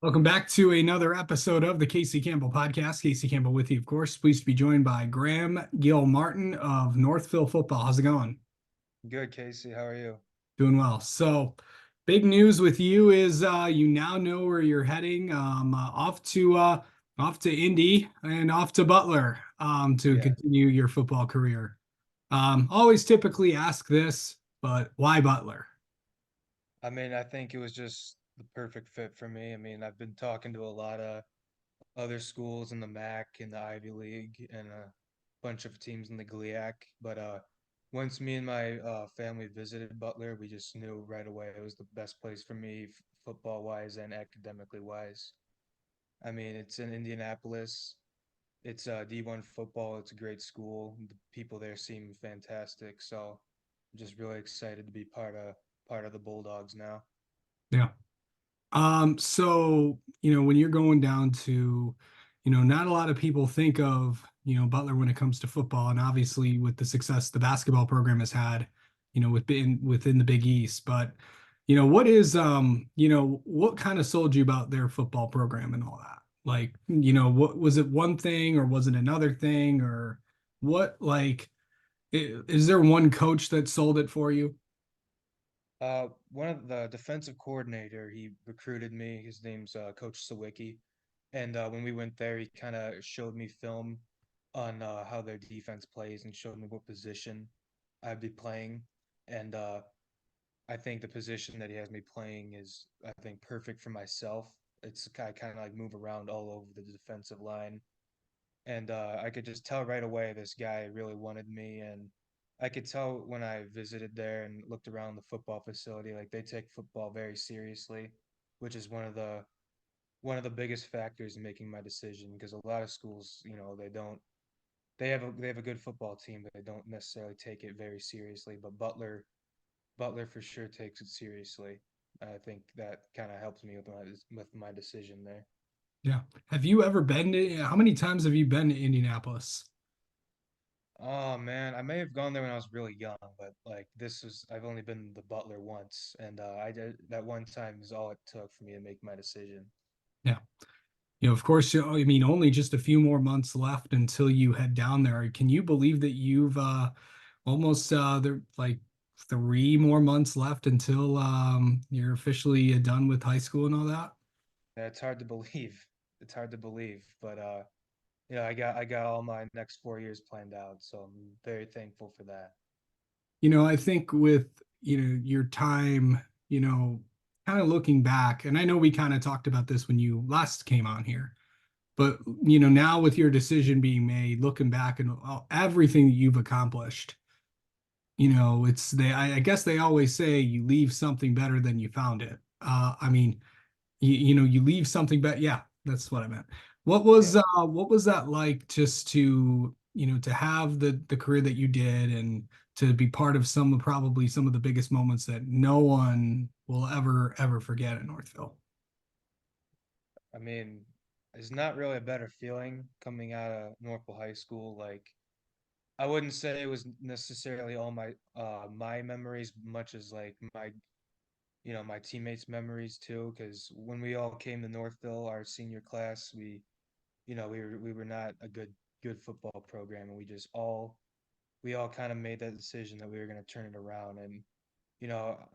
Welcome back to another episode of the Casey Campbell podcast. Casey Campbell with you, of course. Pleased to be joined by Graham Gilmartin of Northville Football. How's it going? Good, Casey. How are you? Doing well. So, big news with you is you now know where you're heading. Off to Indy and off to Butler to Yeah. continue your football career. Always typically ask this, but why Butler? I think it was just the perfect fit for me. I've been talking to a lot of other schools in the MAC, in the Ivy League, and a bunch of teams in the GLIAC. But once me and my family visited Butler, we just knew right away it was the best place for me, football wise and academically wise. It's in Indianapolis. It's D1 football. It's a great school. The people there seem fantastic. So I'm just really excited to be part of the Bulldogs now. Yeah. So, when you're going down to, not a lot of people think of, Butler when it comes to football, and obviously with the success the basketball program has had, within the Big East. But, what kind of sold you about their football program and all that? Like, what was it one thing or was it another thing or what, like, is there one coach that sold it for you? One of the defensive coordinator, he recruited me. His name's Coach Sawicki. And when we went there, he kind of showed me film on how their defense plays and showed me what position I'd be playing. And I think the position that he has me playing is, I think, perfect for myself. I kind of like move around all over the defensive line. And I could just tell right away this guy really wanted me. And I could tell when I visited there and looked around the football facility, like they take football very seriously, which is one of the biggest factors in making my decision because a lot of schools, they don't they have a good football team, but they don't necessarily take it very seriously. But Butler for sure takes it seriously. I think that kind of helps me with my decision there. Yeah. Have you ever been to, how many times have you been to Indianapolis? Oh man, I may have gone there when I was really young, but like I've only been the Butler once, and I did that one time is all it took for me to make my decision. Yeah. Of course, I mean, only just a few more months left until you head down there. Can you believe that you've almost there like 3 more months left until you're officially done with high school and all that? Yeah, it's hard to believe. It's hard to believe, but I got all my next 4 years planned out, so I'm very thankful for that. I think with, your time, kind of looking back, and I know we kind of talked about this when you last came on here. But now with your decision being made, looking back and everything that you've accomplished, it's I guess they always say you leave something better than you found it. I mean, you leave something better. Yeah, that's what I meant. Yeah. What was that like just to, to have the career that you did and to be part of probably some of the biggest moments that no one will ever forget in Northville. I mean, it's not really a better feeling coming out of Norfolk High School. Like, I wouldn't say it was necessarily all my memories, much as like my teammates' memories too. Because when we all came to Northville, our senior class, we were not a good football program, and we all kind of made that decision that we were going to turn it around. And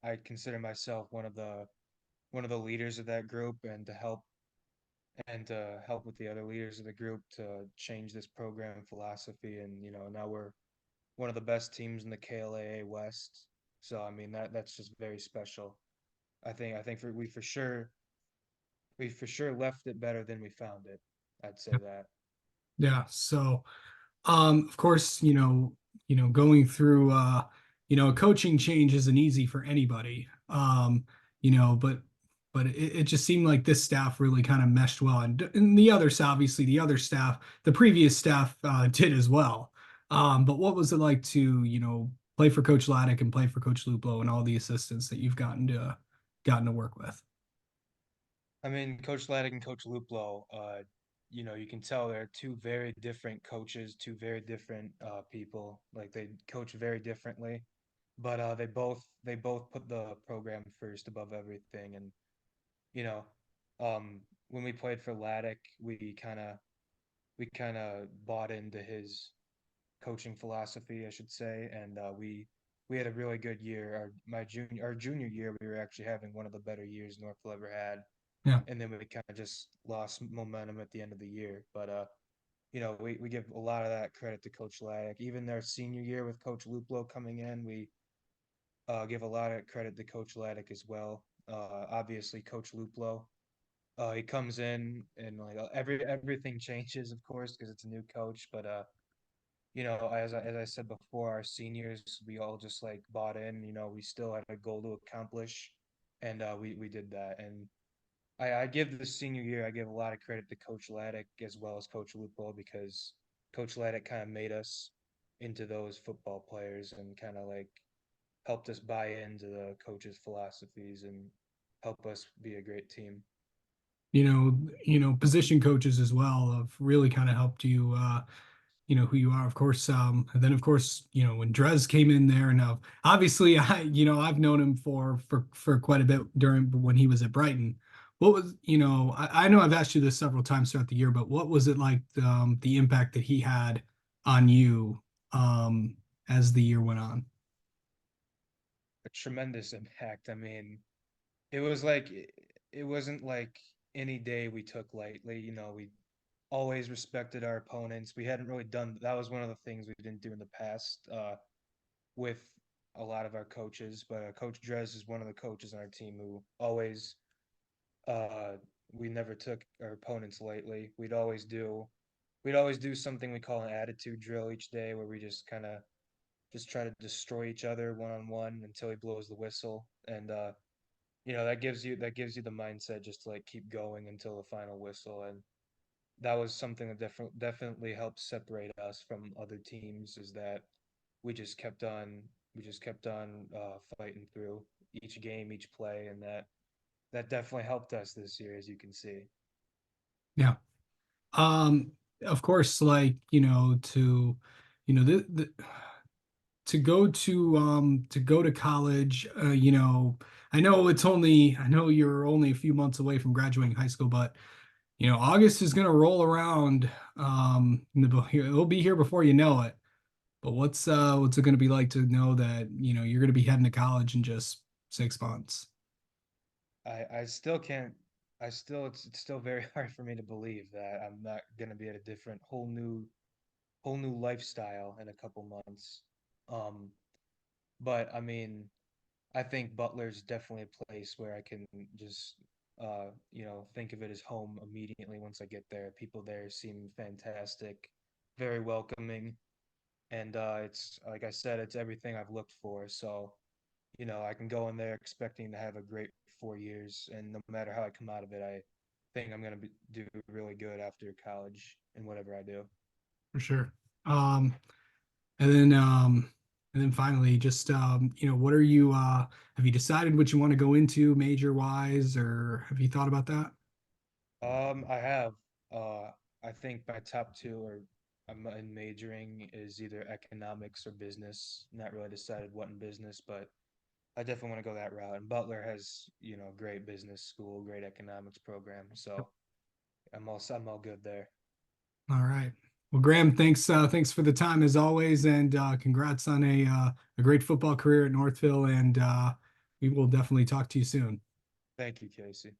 I consider myself one of the leaders of that group, and to help with the other leaders of the group to change this program philosophy. And now we're one of the best teams in the KLAA West. So I mean that's just very special. I think we for sure left it better than we found it. I'd say that. Yeah. So of course, going through a coaching change isn't easy for anybody. But it just seemed like this staff really kind of meshed well. And the others, obviously, the previous staff did as well. But what was it like to, play for Coach Laddick and play for Coach Luplo and all the assistants that you've gotten to work with? I mean, Coach Laddick and Coach Luplo, you can tell they're two very different coaches, two very different people. Like they coach very differently, but they both put the program first above everything. And you know, when we played for Laddick, we kind of bought into his coaching philosophy, I should say, and we had a really good year. Our junior year, we were actually having one of the better years Northville ever had, Yeah. and then we kind of just lost momentum at the end of the year. But we give a lot of that credit to Coach Laddick. Even their senior year with Coach Luplo coming in, we give a lot of credit to Coach Laddick as well. Obviously, Coach Luplo, he comes in and like everything changes, of course, because it's a new coach. But as I said before, our seniors, we all just like bought in. We still had a goal to accomplish, and we did that. And I give the senior year, I give a lot of credit to Coach Laddick as well as Coach Lupo because Coach Laddick kind of made us into those football players and kind of like helped us buy into the coach's philosophies and help us be a great team. Position coaches as well have really kind of helped you, who you are, of course. And then of course, when Drez came in there, now obviously I've known him for quite a bit during when he was at Brighton. What was, I know I've asked you this several times throughout the year, but what was it like, the impact that he had on you, as the year went on? A tremendous impact. I mean, it was like it wasn't like any day we took lightly. We always respected our opponents. We hadn't really done that was one of the things we didn't do in the past with a lot of our coaches. But Coach Drez is one of the coaches on our team who always uh, we never took our opponents lightly. We'd always do something we call an attitude drill each day where we just kind of just try to destroy each other one on one until he blows the whistle. And that gives you the mindset just to like keep going until the final whistle. And that was something that definitely helped separate us from other teams is that we just kept on fighting through each game, each play, and that definitely helped us this year, as you can see. Yeah. Um, of course, like, the to go to college, I know you're only a few months away from graduating high school, but August is gonna roll around. It'll be here before you know it. But what's it gonna be like to know that, you're gonna be heading to college in just 6 months? I still can't. It's still very hard for me to believe that I'm not gonna be at a different, whole new lifestyle in a couple months. Um, but I mean, I think Butler's definitely a place where I can just, think of it as home immediately once I get there. People there seem fantastic, very welcoming, and it's like I said, it's everything I've looked for. So, I can go in there expecting to have a great 4 years, and no matter how I come out of it, I think I'm gonna do really good after college in whatever I do. For sure. Um, and then um, and then finally, just what are you have you decided what you want to go into major wise, or have you thought about that? I have. I think my top two are I'm in majoring is either economics or business. Not really decided what in business, but I definitely want to go that route. And Butler has, great business school, great economics program, so I'm all good there. All right. Well, Graham, thanks for the time as always, and congrats on a great football career at Northville, and we will definitely talk to you soon. Thank you, Casey.